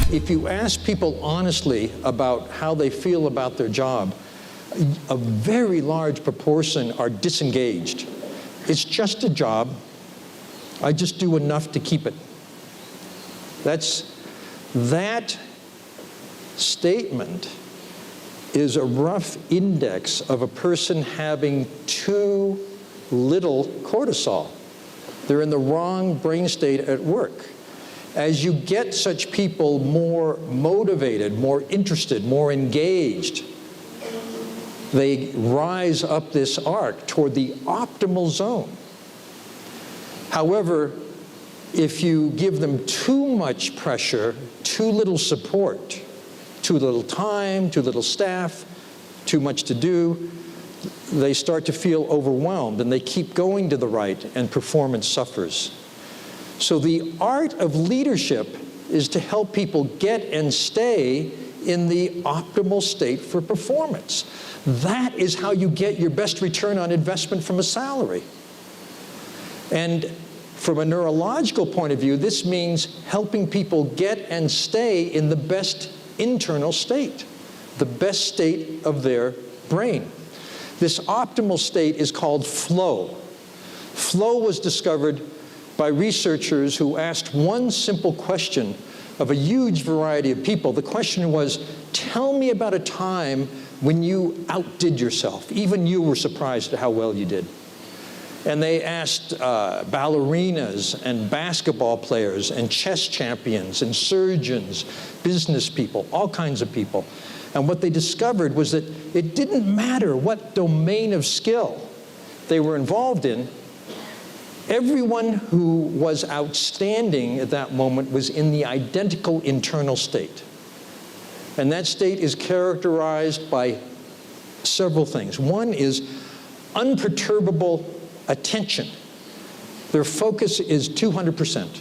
If you ask people honestly about how they feel about their job, a very large proportion are disengaged. It's just a job. I just do enough to keep it. That statement is a rough index of a person having too little cortisol. They're in the wrong brain state at work. As you get such people more motivated, more interested, more engaged, they rise up this arc toward the optimal zone. However, if you give them too much pressure, too little support, too little time, too little staff, too much to do, they start to feel overwhelmed and they keep going to the right and performance suffers. So the art of leadership is to help people get and stay in the optimal state for performance. That is how you get your best return on investment from a salary. And from a neurological point of view, this means helping people get and stay in the best internal state, the best state of their brain. This optimal state is called flow. Flow was discovered by researchers who asked one simple question of a huge variety of people. The question was, tell me about a time when you outdid yourself. Even you were surprised at how well you did. And they asked ballerinas and basketball players and chess champions and surgeons, business people, all kinds of people. And what they discovered was that it didn't matter what domain of skill they were involved in. Everyone who was outstanding at that moment was in the identical internal state. And that state is characterized by several things. One is unperturbable attention. Their focus is 200%.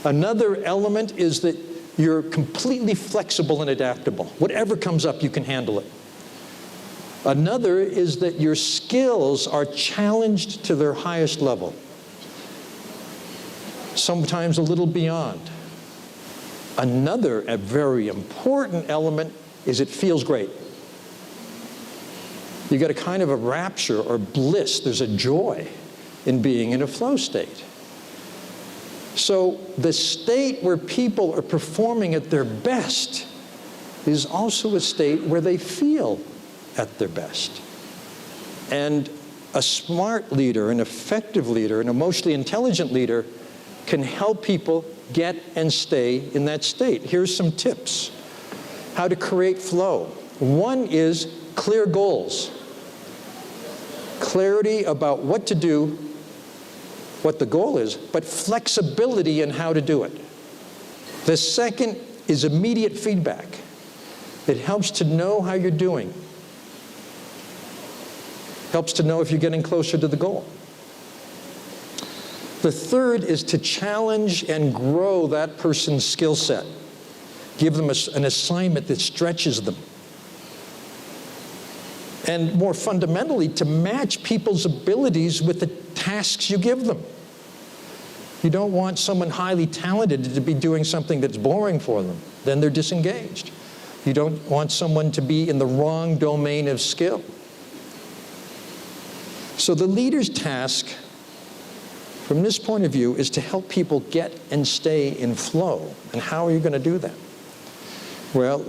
Another element is that you're completely flexible and adaptable. Whatever comes up, you can handle it. Another is that your skills are challenged to their highest level, sometimes a little beyond. Another, a very important element, is it feels great. You get a kind of a rapture or bliss. There's a joy in being in a flow state. So the state where people are performing at their best is also a state where they feel at their best. And a smart leader, an effective leader, an emotionally intelligent leader can help people get and stay in that state. Here's some tips. How to create flow. One is clear goals. Clarity about what to do, what the goal is, but flexibility in how to do it. The second is immediate feedback. It helps to know how you're doing. Helps to know if you're getting closer to the goal. The third is to challenge and grow that person's skill set. Give them an assignment that stretches them. And more fundamentally, to match people's abilities with the tasks you give them. You don't want someone highly talented to be doing something that's boring for them. Then they're disengaged. You don't want someone to be in the wrong domain of skill. So the leader's task, from this point of view, is to help people get and stay in flow. And how are you going to do that? Well,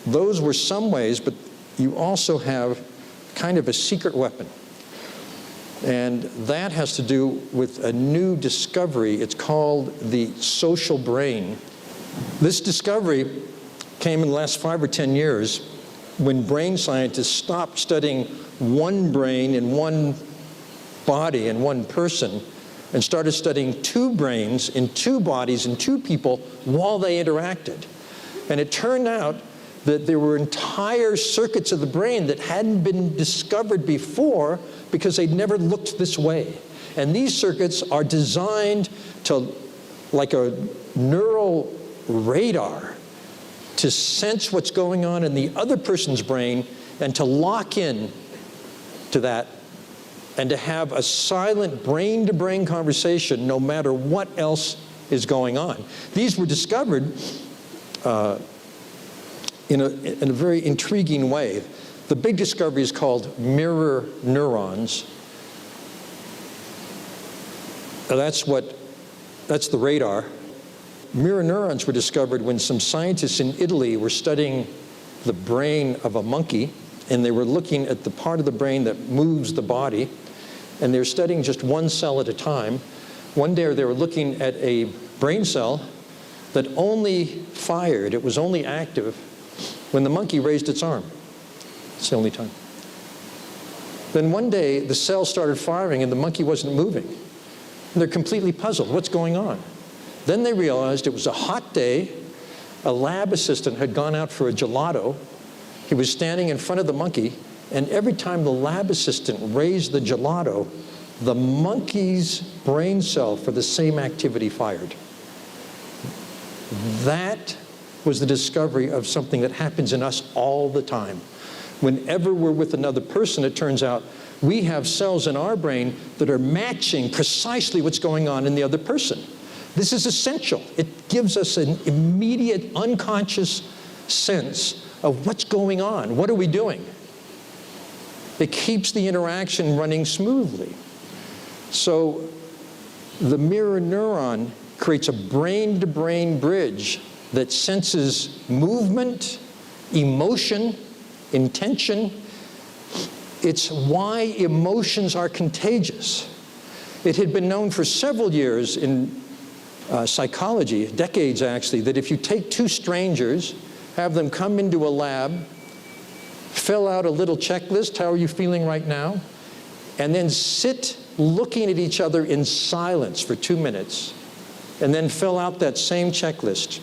those were some ways, but you also have kind of a secret weapon. And that has to do with a new discovery. It's called the social brain. This discovery came in the last 5 or 10 years when brain scientists stopped studying one brain in one body in one person and started studying 2 brains in 2 bodies in 2 people while they interacted. And it turned out that there were entire circuits of the brain that hadn't been discovered before because they'd never looked this way. And these circuits are designed to, like a neural radar, to sense what's going on in the other person's brain and to lock in to that and to have a silent brain-to-brain conversation no matter what else is going on. These were discovered in a very intriguing way. The big discovery is called mirror neurons. That's the radar. Mirror neurons were discovered when some scientists in Italy were studying the brain of a monkey, and they were looking at the part of the brain that moves the body, and they were studying just one cell at a time. One day they were looking at a brain cell that only fired, it was only active when the monkey raised its arm. It's the only time. Then one day the cell started firing and the monkey wasn't moving. And they're completely puzzled. What's going on? Then they realized it was a hot day. A lab assistant had gone out for a gelato. He was standing in front of the monkey, and every time the lab assistant raised the gelato, the monkey's brain cell for the same activity fired. That was the discovery of something that happens in us all the time. Whenever we're with another person, it turns out we have cells in our brain that are matching precisely what's going on in the other person. This is essential. It gives us an immediate unconscious sense of what's going on. What are we doing? It keeps the interaction running smoothly. So the mirror neuron creates a brain-to-brain bridge that senses movement, emotion, intention. It's why emotions are contagious. It had been known for several years in psychology, decades actually, that if you take two strangers, have them come into a lab, fill out a little checklist, how are you feeling right now, and then sit looking at each other in silence for 2 minutes, and then fill out that same checklist,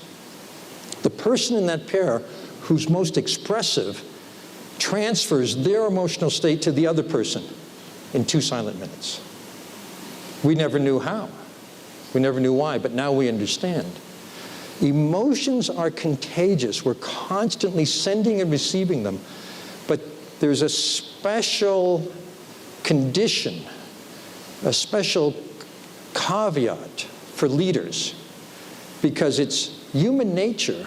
the person in that pair who's most expressive transfers their emotional state to the other person in 2 silent minutes. We never knew how. We never knew why, but now we understand. Emotions are contagious. We're constantly sending and receiving them, but there's a special condition, a special caveat for leaders, because it's human nature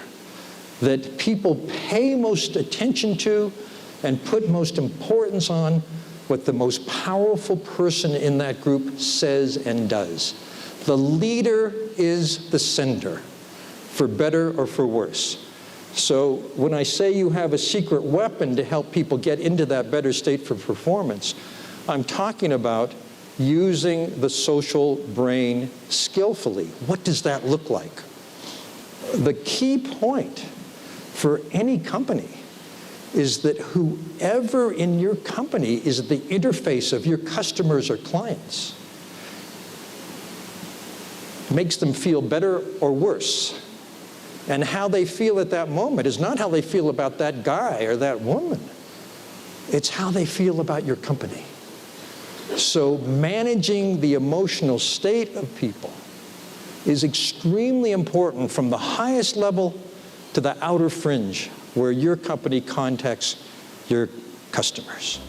that people pay most attention to and put most importance on what the most powerful person in that group says and does. The leader is the sender, for better or for worse. So when I say you have a secret weapon to help people get into that better state for performance, I'm talking about using the social brain skillfully. What does that look like? The key point for any company is that whoever in your company is the interface of your customers or clients makes them feel better or worse. And how they feel at that moment is not how they feel about that guy or that woman. It's how they feel about your company. So managing the emotional state of people is extremely important from the highest level to the outer fringe where your company contacts your customers.